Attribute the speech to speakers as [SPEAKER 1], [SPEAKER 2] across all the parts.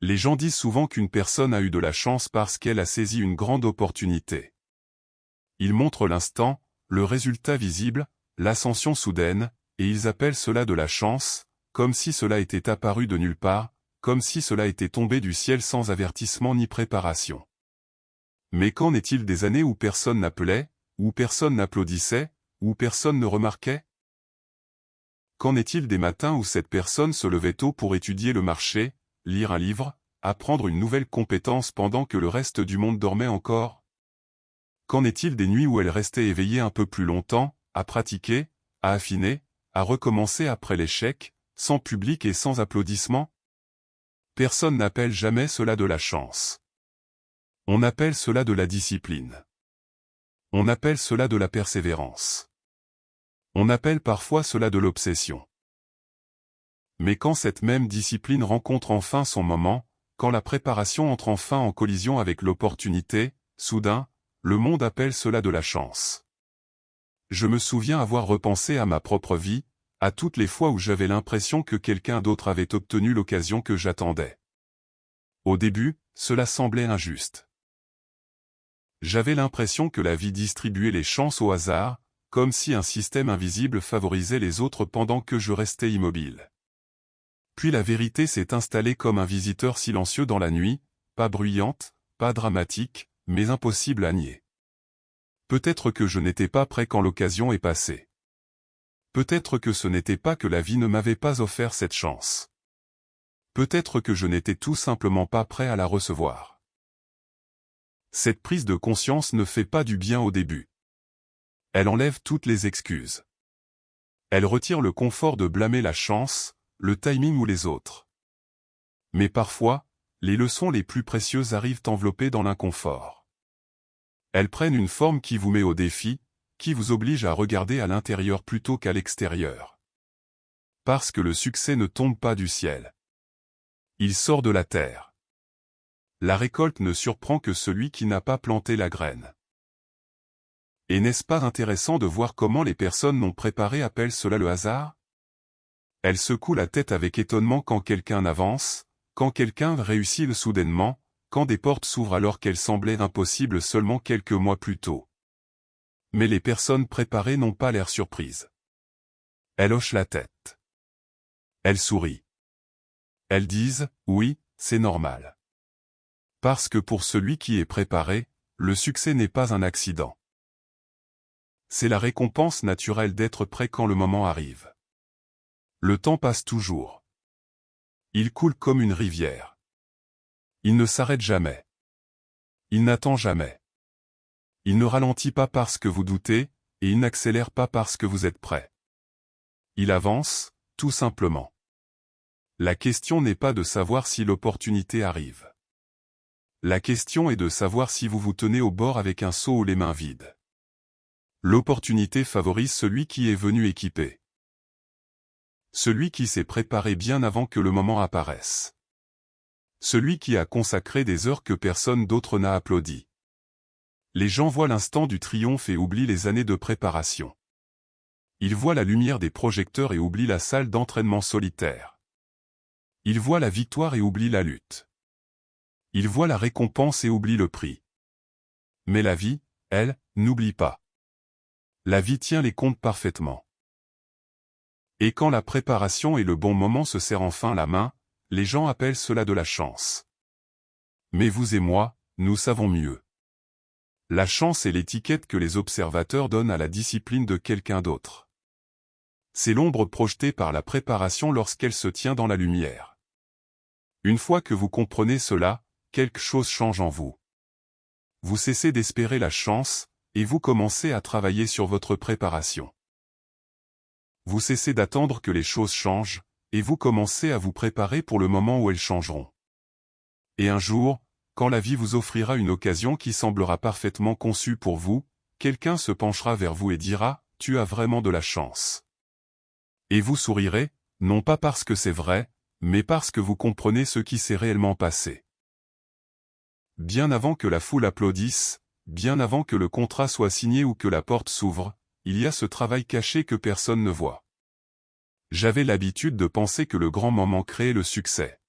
[SPEAKER 1] Les gens disent souvent qu'une personne a eu de la chance parce qu'elle a saisi une grande opportunité. Ils montrent l'instant, le résultat visible, l'ascension soudaine, et ils appellent cela de la chance, comme si cela était apparu de nulle part, comme si cela était tombé du ciel sans avertissement ni préparation. Mais qu'en est-il des années où personne n'appelait, où personne n'applaudissait, où personne ne remarquait? Qu'en est-il des matins où cette personne se levait tôt pour étudier le marché, lire un livre, apprendre une nouvelle compétence pendant que le reste du monde dormait encore? Qu'en est-il des nuits où elle restait éveillée un peu plus longtemps, à pratiquer, à affiner, à recommencer après l'échec, sans public et sans applaudissements? Personne n'appelle jamais cela de la chance. On appelle cela de la discipline. On appelle cela de la persévérance. On appelle parfois cela de l'obsession. Mais quand cette même discipline rencontre enfin son moment, quand la préparation entre enfin en collision avec l'opportunité, soudain, le monde appelle cela de la chance. Je me souviens avoir repensé à ma propre vie, à toutes les fois où j'avais l'impression que quelqu'un d'autre avait obtenu l'occasion que j'attendais. Au début, cela semblait injuste. J'avais l'impression que la vie distribuait les chances au hasard, comme si un système invisible favorisait les autres pendant que je restais immobile. Puis la vérité s'est installée comme un visiteur silencieux dans la nuit, pas bruyante, pas dramatique, mais impossible à nier. Peut-être que je n'étais pas prêt quand l'occasion est passée. Peut-être que ce n'était pas que la vie ne m'avait pas offert cette chance. Peut-être que je n'étais tout simplement pas prêt à la recevoir. Cette prise de conscience ne fait pas du bien au début. Elle enlève toutes les excuses. Elle retire le confort de blâmer la chance, le timing ou les autres. Mais parfois, les leçons les plus précieuses arrivent enveloppées dans l'inconfort. Elles prennent une forme qui vous met au défi, qui vous oblige à regarder à l'intérieur plutôt qu'à l'extérieur. Parce que le succès ne tombe pas du ciel. Il sort de la terre. La récolte ne surprend que celui qui n'a pas planté la graine. Et n'est-ce pas intéressant de voir comment les personnes non préparées appellent cela le hasard? Elles secouent la tête avec étonnement quand quelqu'un avance, quand quelqu'un réussit soudainement, quand des portes s'ouvrent alors qu'elles semblaient impossibles seulement quelques mois plus tôt. Mais les personnes préparées n'ont pas l'air surprises. Elles hochent la tête. Elles sourient. Elles disent, oui, c'est normal. Parce que pour celui qui est préparé, le succès n'est pas un accident. C'est la récompense naturelle d'être prêt quand le moment arrive. Le temps passe toujours. Il coule comme une rivière. Il ne s'arrête jamais. Il n'attend jamais. Il ne ralentit pas parce que vous doutez, et il n'accélère pas parce que vous êtes prêt. Il avance, tout simplement. La question n'est pas de savoir si l'opportunité arrive. La question est de savoir si vous vous tenez au bord avec un seau ou les mains vides. L'opportunité favorise celui qui est venu équipé. Celui qui s'est préparé bien avant que le moment apparaisse. Celui qui a consacré des heures que personne d'autre n'a applaudi. Les gens voient l'instant du triomphe et oublient les années de préparation. Ils voient la lumière des projecteurs et oublient la salle d'entraînement solitaire. Ils voient la victoire et oublient la lutte. Ils voient la récompense et oublient le prix. Mais la vie, elle, n'oublie pas. La vie tient les comptes parfaitement. Et quand la préparation et le bon moment se serrent enfin la main, les gens appellent cela de la chance. Mais vous et moi, nous savons mieux. La chance est l'étiquette que les observateurs donnent à la discipline de quelqu'un d'autre. C'est l'ombre projetée par la préparation lorsqu'elle se tient dans la lumière. Une fois que vous comprenez cela, quelque chose change en vous. Vous cessez d'espérer la chance, et vous commencez à travailler sur votre préparation. Vous cessez d'attendre que les choses changent, et vous commencez à vous préparer pour le moment où elles changeront. Et un jour, quand la vie vous offrira une occasion qui semblera parfaitement conçue pour vous, quelqu'un se penchera vers vous et dira, « Tu as vraiment de la chance. » Et vous sourirez, non pas parce que c'est vrai, mais parce que vous comprenez ce qui s'est réellement passé. Bien avant que la foule applaudisse, bien avant que le contrat soit signé ou que la porte s'ouvre, il y a ce travail caché que personne ne voit. J'avais l'habitude de penser que le grand moment créait le succès.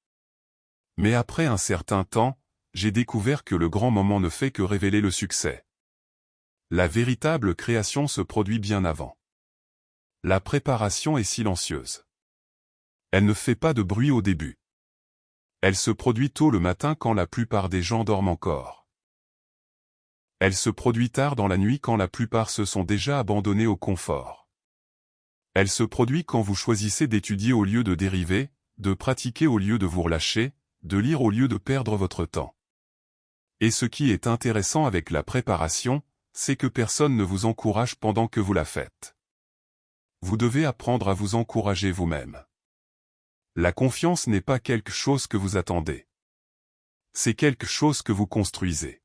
[SPEAKER 1] Mais après un certain temps, j'ai découvert que le grand moment ne fait que révéler le succès. La véritable création se produit bien avant. La préparation est silencieuse. Elle ne fait pas de bruit au début. Elle se produit tôt le matin quand la plupart des gens dorment encore. Elle se produit tard dans la nuit quand la plupart se sont déjà abandonnés au confort. Elle se produit quand vous choisissez d'étudier au lieu de dériver, de pratiquer au lieu de vous relâcher, de lire au lieu de perdre votre temps. Et ce qui est intéressant avec la préparation, c'est que personne ne vous encourage pendant que vous la faites. Vous devez apprendre à vous encourager vous-même. La confiance n'est pas quelque chose que vous attendez. C'est quelque chose que vous construisez.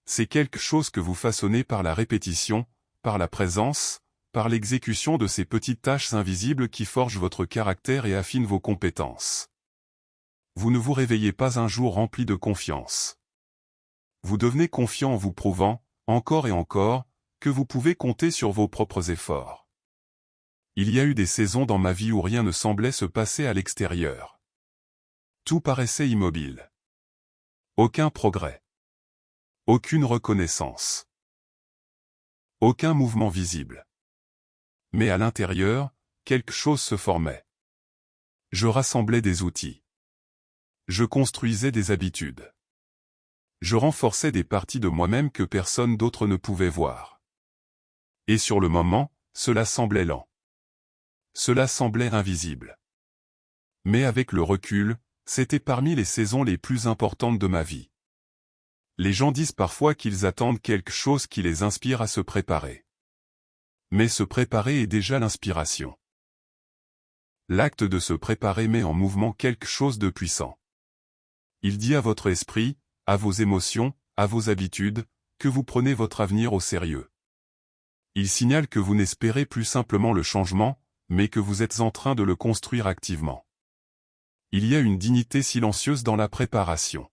[SPEAKER 1] C'est quelque chose que vous façonnez par la répétition, par la présence, par l'exécution de ces petites tâches invisibles qui forgent votre caractère et affinent vos compétences. Vous ne vous réveillez pas un jour rempli de confiance. Vous devenez confiant en vous prouvant, encore et encore, que vous pouvez compter sur vos propres efforts. Il y a eu des saisons dans ma vie où rien ne semblait se passer à l'extérieur. Tout paraissait immobile. Aucun progrès. Aucune reconnaissance. Aucun mouvement visible. Mais à l'intérieur, quelque chose se formait. Je rassemblais des outils. Je construisais des habitudes. Je renforçais des parties de moi-même que personne d'autre ne pouvait voir. Et sur le moment, cela semblait lent. Cela semblait invisible. Mais avec le recul, c'était parmi les saisons les plus importantes de ma vie. Les gens disent parfois qu'ils attendent quelque chose qui les inspire à se préparer. Mais se préparer est déjà l'inspiration. L'acte de se préparer met en mouvement quelque chose de puissant. Il dit à votre esprit, à vos émotions, à vos habitudes, que vous prenez votre avenir au sérieux. Il signale que vous n'espérez plus simplement le changement, mais que vous êtes en train de le construire activement. Il y a une dignité silencieuse dans la préparation.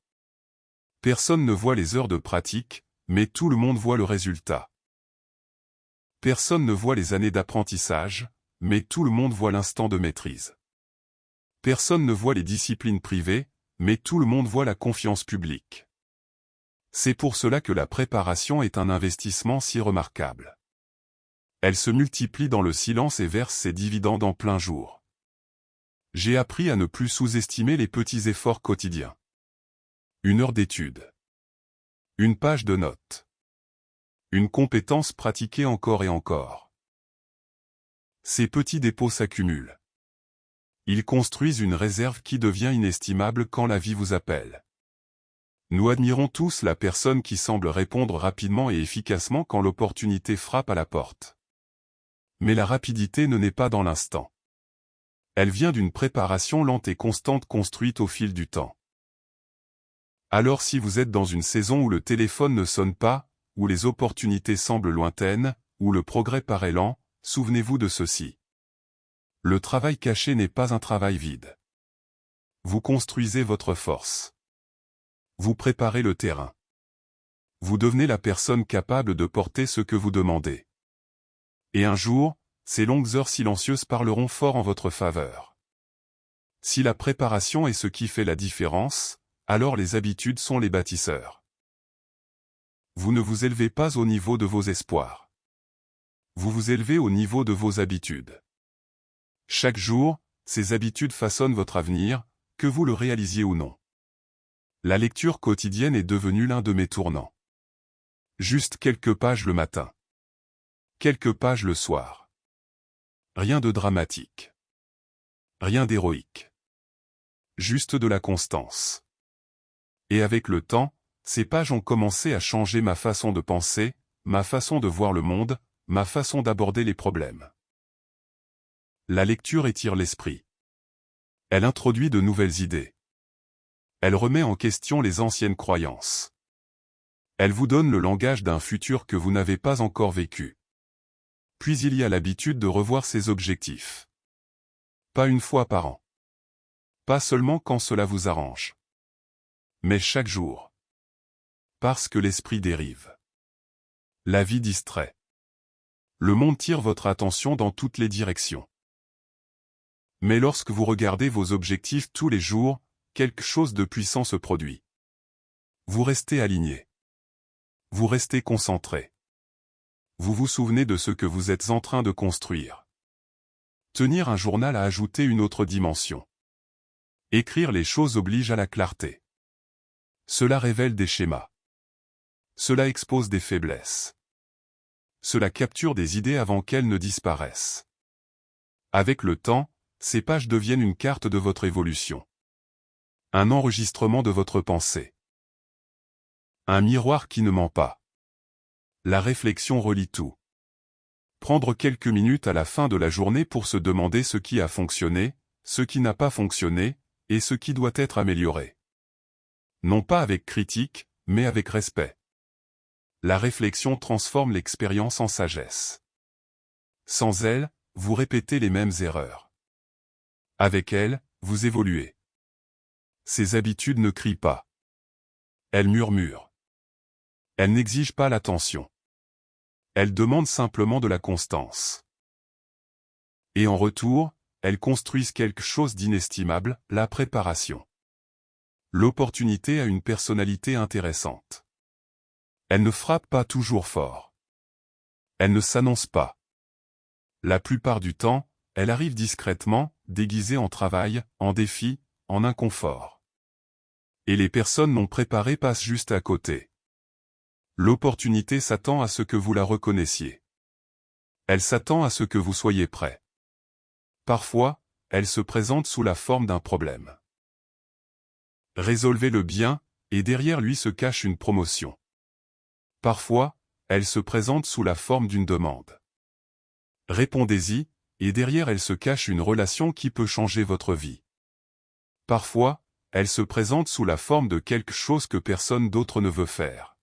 [SPEAKER 1] Personne ne voit les heures de pratique, mais tout le monde voit le résultat. Personne ne voit les années d'apprentissage, mais tout le monde voit l'instant de maîtrise. Personne ne voit les disciplines privées, mais tout le monde voit la confiance publique. C'est pour cela que la préparation est un investissement si remarquable. Elle se multiplie dans le silence et verse ses dividendes en plein jour. J'ai appris à ne plus sous-estimer les petits efforts quotidiens. 1 heure d'étude. 1 page de notes. Une compétence pratiquée encore et encore. Ces petits dépôts s'accumulent. Ils construisent une réserve qui devient inestimable quand la vie vous appelle. Nous admirons tous la personne qui semble répondre rapidement et efficacement quand l'opportunité frappe à la porte. Mais la rapidité ne naît pas dans l'instant. Elle vient d'une préparation lente et constante construite au fil du temps. Alors si vous êtes dans une saison où le téléphone ne sonne pas, où les opportunités semblent lointaines, où le progrès paraît lent, souvenez-vous de ceci. Le travail caché n'est pas un travail vide. Vous construisez votre force. Vous préparez le terrain. Vous devenez la personne capable de porter ce que vous demandez. Et un jour, ces longues heures silencieuses parleront fort en votre faveur. Si la préparation est ce qui fait la différence, alors les habitudes sont les bâtisseurs. Vous ne vous élevez pas au niveau de vos espoirs. Vous vous élevez au niveau de vos habitudes. Chaque jour, ces habitudes façonnent votre avenir, que vous le réalisiez ou non. La lecture quotidienne est devenue l'un de mes tournants. Juste quelques pages le matin. Quelques pages le soir. Rien de dramatique. Rien d'héroïque. Juste de la constance. Et avec le temps, ces pages ont commencé à changer ma façon de penser, ma façon de voir le monde, ma façon d'aborder les problèmes. La lecture étire l'esprit. Elle introduit de nouvelles idées. Elle remet en question les anciennes croyances. Elle vous donne le langage d'un futur que vous n'avez pas encore vécu. Puis il y a l'habitude de revoir ses objectifs. Pas une fois par an. Pas seulement quand cela vous arrange. Mais chaque jour. Parce que l'esprit dérive. La vie distrait. Le monde tire votre attention dans toutes les directions. Mais lorsque vous regardez vos objectifs tous les jours, quelque chose de puissant se produit. Vous restez aligné. Vous restez concentré. Vous vous souvenez de ce que vous êtes en train de construire. Tenir un journal a ajouté une autre dimension. Écrire les choses oblige à la clarté. Cela révèle des schémas. Cela expose des faiblesses. Cela capture des idées avant qu'elles ne disparaissent. Avec le temps, ces pages deviennent une carte de votre évolution. Un enregistrement de votre pensée. Un miroir qui ne ment pas. La réflexion relie tout. Prendre quelques minutes à la fin de la journée pour se demander ce qui a fonctionné, ce qui n'a pas fonctionné, et ce qui doit être amélioré. Non pas avec critique, mais avec respect. La réflexion transforme l'expérience en sagesse. Sans elle, vous répétez les mêmes erreurs. Avec elle, vous évoluez. Ces habitudes ne crient pas. Elles murmurent. Elles n'exigent pas l'attention. Elles demandent simplement de la constance. Et en retour, elles construisent quelque chose d'inestimable, la préparation. L'opportunité a une personnalité intéressante. Elle ne frappe pas toujours fort. Elle ne s'annonce pas. La plupart du temps, elle arrive discrètement, déguisée en travail, en défi, en inconfort. Et les personnes non préparées passent juste à côté. L'opportunité s'attend à ce que vous la reconnaissiez. Elle s'attend à ce que vous soyez prêt. Parfois, elle se présente sous la forme d'un problème. Résolvez-le bien, et derrière lui se cache une promotion. Parfois, elle se présente sous la forme d'une demande. Répondez-y, et derrière elle se cache une relation qui peut changer votre vie. Parfois, elle se présente sous la forme de quelque chose que personne d'autre ne veut faire.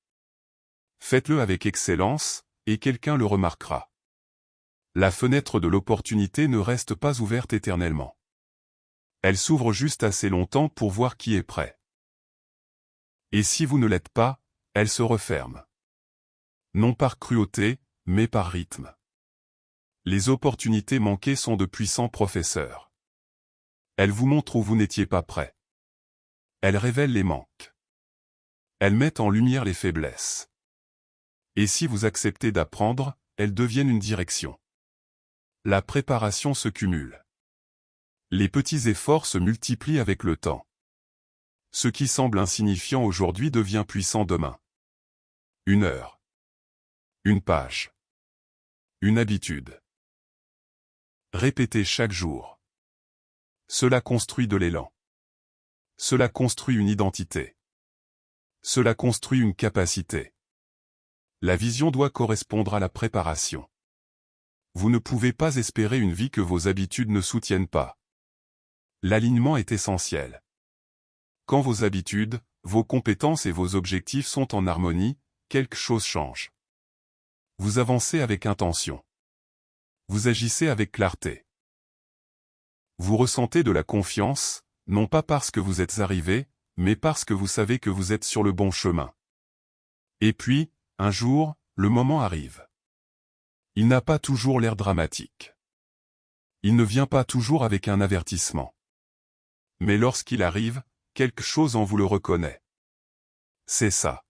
[SPEAKER 1] Faites-le avec excellence, et quelqu'un le remarquera. La fenêtre de l'opportunité ne reste pas ouverte éternellement. Elle s'ouvre juste assez longtemps pour voir qui est prêt. Et si vous ne l'êtes pas, elle se referme. Non par cruauté, mais par rythme. Les opportunités manquées sont de puissants professeurs. Elles vous montrent où vous n'étiez pas prêt. Elles révèlent les manques. Elles mettent en lumière les faiblesses. Et si vous acceptez d'apprendre, elles deviennent une direction. La préparation se cumule. Les petits efforts se multiplient avec le temps. Ce qui semble insignifiant aujourd'hui devient puissant demain. 1 heure. 1 page. Une habitude. Répétez chaque jour. Cela construit de l'élan. Cela construit une identité. Cela construit une capacité. La vision doit correspondre à la préparation. Vous ne pouvez pas espérer une vie que vos habitudes ne soutiennent pas. L'alignement est essentiel. Quand vos habitudes, vos compétences et vos objectifs sont en harmonie, quelque chose change. Vous avancez avec intention. Vous agissez avec clarté. Vous ressentez de la confiance, non pas parce que vous êtes arrivé, mais parce que vous savez que vous êtes sur le bon chemin. Et puis, un jour, le moment arrive. Il n'a pas toujours l'air dramatique. Il ne vient pas toujours avec un avertissement. Mais lorsqu'il arrive, quelque chose en vous le reconnaît. C'est ça.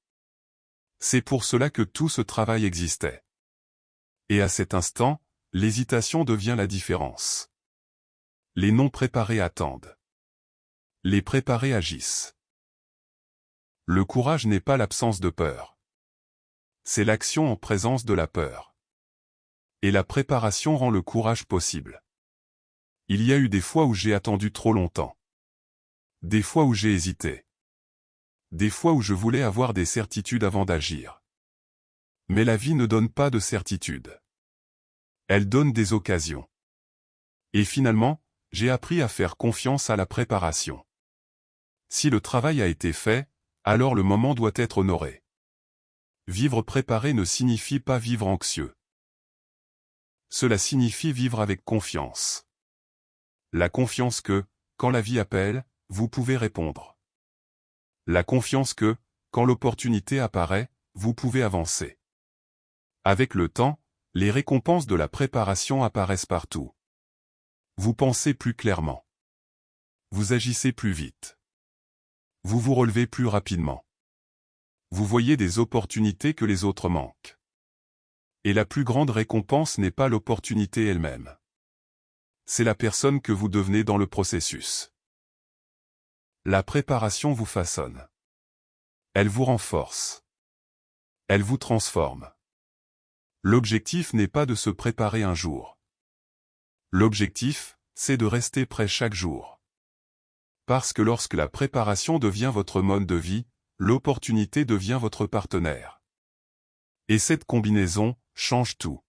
[SPEAKER 1] C'est pour cela que tout ce travail existait. Et à cet instant, l'hésitation devient la différence. Les non préparés attendent. Les préparés agissent. Le courage n'est pas l'absence de peur. C'est l'action en présence de la peur. Et la préparation rend le courage possible. Il y a eu des fois où j'ai attendu trop longtemps. Des fois où j'ai hésité. Des fois où je voulais avoir des certitudes avant d'agir. Mais la vie ne donne pas de certitude. Elle donne des occasions. Et finalement, j'ai appris à faire confiance à la préparation. Si le travail a été fait, alors le moment doit être honoré. Vivre préparé ne signifie pas vivre anxieux. Cela signifie vivre avec confiance. La confiance que, quand la vie appelle, vous pouvez répondre. La confiance que, quand l'opportunité apparaît, vous pouvez avancer. Avec le temps, les récompenses de la préparation apparaissent partout. Vous pensez plus clairement. Vous agissez plus vite. Vous vous relevez plus rapidement. Vous voyez des opportunités que les autres manquent. Et la plus grande récompense n'est pas l'opportunité elle-même. C'est la personne que vous devenez dans le processus. La préparation vous façonne. Elle vous renforce. Elle vous transforme. L'objectif n'est pas de se préparer un jour. L'objectif, c'est de rester prêt chaque jour. Parce que lorsque la préparation devient votre mode de vie, l'opportunité devient votre partenaire. Et cette combinaison change tout.